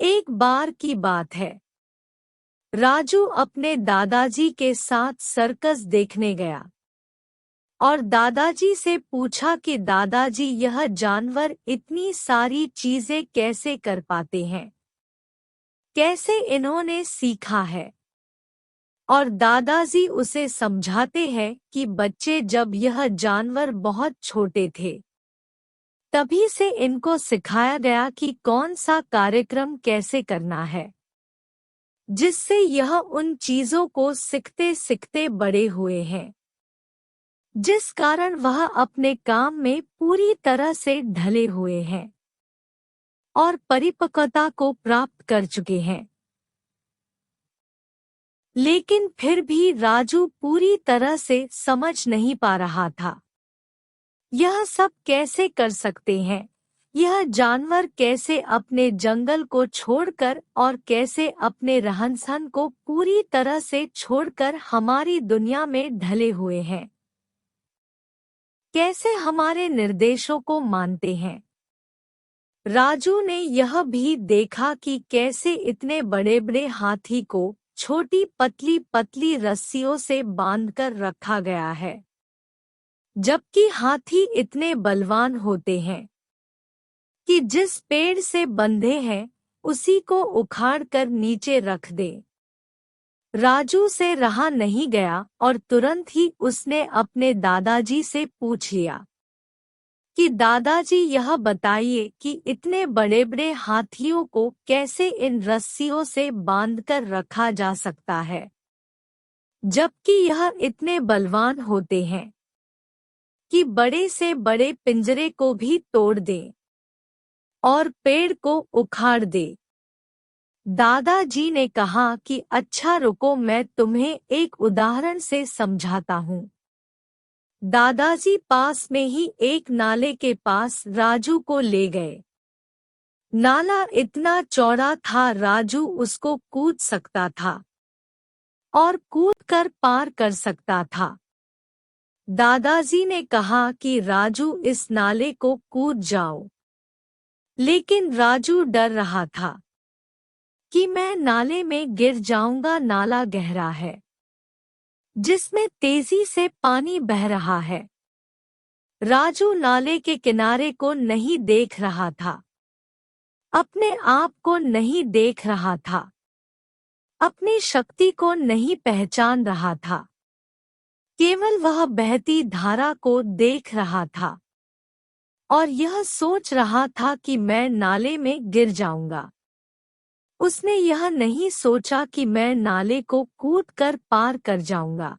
एक बार की बात है। राजू अपने दादाजी के साथ सर्कस देखने गया और दादाजी से पूछा कि दादाजी, यह जानवर इतनी सारी चीजें कैसे कर पाते हैं, कैसे इन्होंने सीखा है। और दादाजी उसे समझाते हैं कि बच्चे, जब यह जानवर बहुत छोटे थे तभी से इनको सिखाया गया कि कौन सा कार्यक्रम कैसे करना है, जिससे यह उन चीजों को सीखते सीखते बड़े हुए हैं, जिस कारण वह अपने काम में पूरी तरह से ढले हुए हैं और परिपक्वता को प्राप्त कर चुके हैं। लेकिन फिर भी राजू पूरी तरह से समझ नहीं पा रहा था। यह सब कैसे कर सकते हैं? यह जानवर कैसे अपने जंगल को छोड़कर और कैसे अपने रहन-सहन को पूरी तरह से छोड़कर हमारी दुनिया में ढले हुए हैं? कैसे हमारे निर्देशों को मानते हैं? राजू ने यह भी देखा कि कैसे इतने बड़े-बड़े हाथी को छोटी पतली पतली रस्सियों से बांधकर रखा गया है, जबकि हाथी इतने बलवान होते हैं कि जिस पेड़ से बंधे हैं उसी को उखाड़कर नीचे रख दे। राजू से रहा नहीं गया और तुरंत ही उसने अपने दादाजी से पूछ लिया कि दादाजी, यह बताइए कि इतने बड़े बड़े हाथियों को कैसे इन रस्सियों से बांधकर रखा जा सकता है, जबकि यह इतने बलवान होते हैं कि बड़े से बड़े पिंजरे को भी तोड़ दे और पेड़ को उखाड़ दे। दादाजी ने कहा कि अच्छा रुको, मैं तुम्हें एक उदाहरण से समझाता हूँ। दादाजी पास में ही एक नाले के पास राजू को ले गए। नाला इतना चौड़ा था, राजू उसको कूद सकता था और कूदकर पार कर सकता था। दादाजी ने कहा कि राजू, इस नाले को कूद जाओ, लेकिन राजू डर रहा था कि मैं नाले में गिर जाऊंगा। नाला गहरा है जिसमें तेजी से पानी बह रहा है। राजू नाले के किनारे को नहीं देख रहा था, अपने आप को नहीं देख रहा था, अपनी शक्ति को नहीं पहचान रहा था। केवल वह बहती धारा को देख रहा था और यह सोच रहा था कि मैं नाले में गिर जाऊंगा। उसने यह नहीं सोचा कि मैं नाले को कूदकर पार कर जाऊंगा।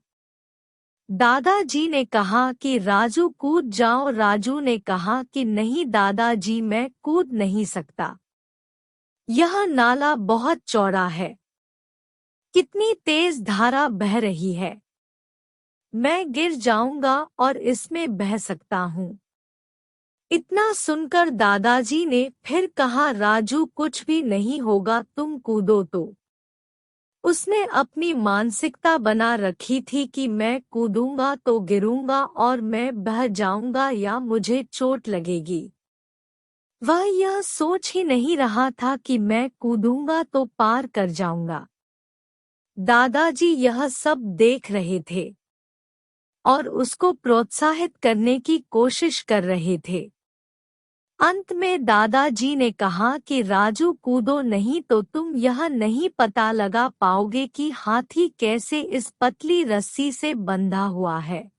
दादाजी ने कहा कि राजू कूद जाओ। राजू ने कहा कि नहीं दादाजी, मैं कूद नहीं सकता। यह नाला बहुत चौड़ा है, कितनी तेज धारा बह रही है, मैं गिर जाऊंगा और इसमें बह सकता हूँ। इतना सुनकर दादाजी ने फिर कहा, राजू कुछ भी नहीं होगा, तुम कूदो तो। उसने अपनी मानसिकता बना रखी थी कि मैं कूदूंगा तो गिरूंगा और मैं बह जाऊंगा या मुझे चोट लगेगी। वह यह सोच ही नहीं रहा था कि मैं कूदूंगा तो पार कर जाऊंगा। दादाजी यह सब देख रहे थे और उसको प्रोत्साहित करने की कोशिश कर रहे थे। अंत में दादाजी ने कहा कि राजू कूदो, नहीं तो तुम यह नहीं पता लगा पाओगे कि हाथी कैसे इस पतली रस्सी से बंधा हुआ है।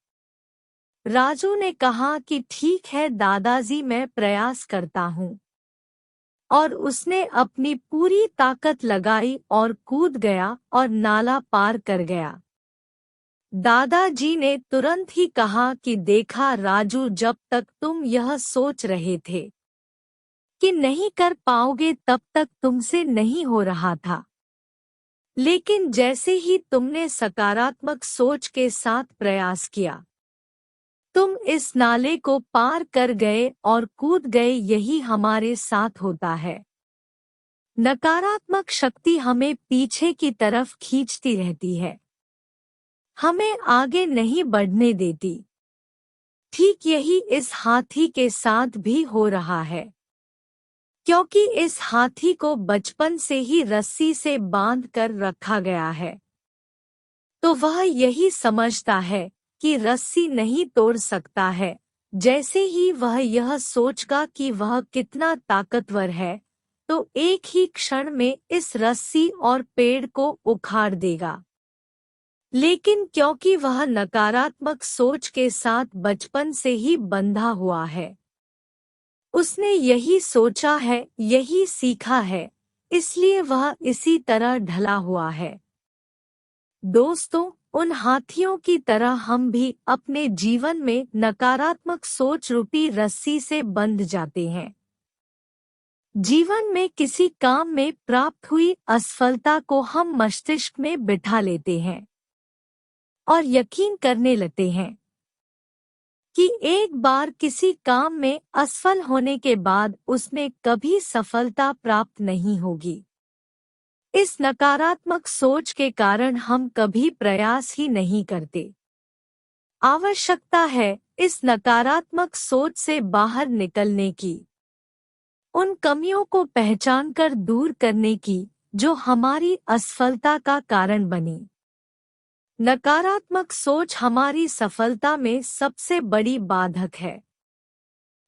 राजू ने कहा कि ठीक है दादाजी, मैं प्रयास करता हूँ। और उसने अपनी पूरी ताकत लगाई और कूद गया और नाला पार कर गया। दादाजी ने तुरंत ही कहा कि देखा राजू, जब तक तुम यह सोच रहे थे कि नहीं कर पाओगे तब तक तुमसे नहीं हो रहा था, लेकिन जैसे ही तुमने सकारात्मक सोच के साथ प्रयास किया, तुम इस नाले को पार कर गए और कूद गए। यही हमारे साथ होता है। नकारात्मक शक्ति हमें पीछे की तरफ खींचती रहती है, हमें आगे नहीं बढ़ने देती। ठीक यही इस हाथी के साथ भी हो रहा है। क्योंकि इस हाथी को बचपन से ही रस्सी से बांध कर रखा गया है, तो वह यही समझता है कि रस्सी नहीं तोड़ सकता है। जैसे ही वह यह सोचगा कि वह कितना ताकतवर है, तो एक ही क्षण में इस रस्सी और पेड़ को उखाड़ देगा। लेकिन क्योंकि वह नकारात्मक सोच के साथ बचपन से ही बंधा हुआ है, उसने यही सोचा है, यही सीखा है, इसलिए वह इसी तरह ढला हुआ है। दोस्तों, उन हाथियों की तरह हम भी अपने जीवन में नकारात्मक सोच रूपी रस्सी से बंध जाते हैं। जीवन में किसी काम में प्राप्त हुई असफलता को हम मस्तिष्क में बिठा लेते हैं और यकीन करने लगते हैं कि एक बार किसी काम में असफल होने के बाद उसमें कभी सफलता प्राप्त नहीं होगी। इस नकारात्मक सोच के कारण हम कभी प्रयास ही नहीं करते। आवश्यकता है इस नकारात्मक सोच से बाहर निकलने की, उन कमियों को पहचानकर दूर करने की जो हमारी असफलता का कारण बनी। नकारात्मक सोच हमारी सफलता में सबसे बड़ी बाधक है।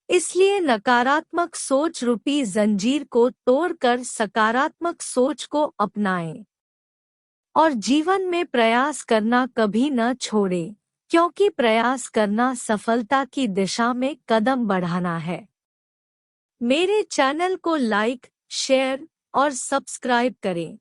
इसलिए नकारात्मक सोच रूपी जंजीर को तोड़कर सकारात्मक सोच को अपनाएं और जीवन में प्रयास करना कभी न छोड़ें, क्योंकि प्रयास करना सफलता की दिशा में कदम बढ़ाना है। मेरे चैनल को लाइक, शेयर और सब्सक्राइब करें।